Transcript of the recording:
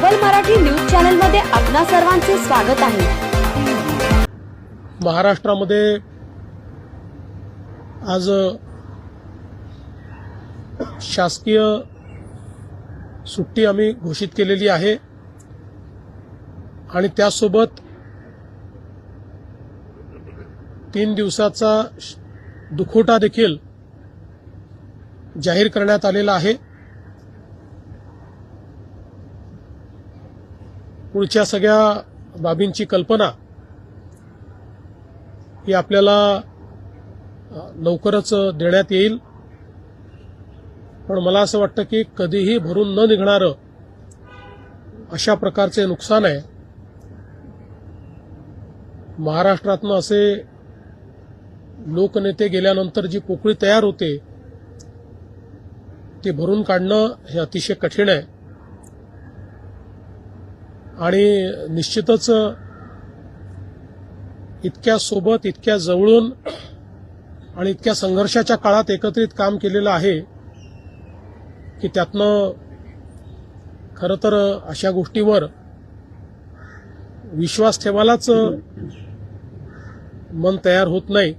सबल Marathi news channel मध्ये आपणा सर्वांचे स्वागत आहे। महाराष्ट्रामध्ये आज शासकीय सुट्टी आम्ही घोषित केलेली आहे आणि त्यासोबत 3 दिवसाचा दुखवटा देखील जाहीर करण्यात आलेला आहे। पुढच्या सगळ्या बाबींची कल्पना ही आपल्याला लवकरच देण्यात येईल, पण मला असं वाटतं की कधीही भरून न निघणारं अशा प्रकारचे नुकसान आहे। महाराष्ट्रातनं असे लोकनेते गेल्यानंतर जी पोकळी तयार होते ती भरून काढणं हे अतिशय कठीण आहे आणि निश्चितच इतक्या सोबत, इतक्या जवळून आणि इतक्या संघर्षाच्या काळात एकत्रित काम केलेलं आहे की त्यातनं खरं तर अशा गोष्टीवर विश्वास ठेवायलाच मन तयार होत नाही।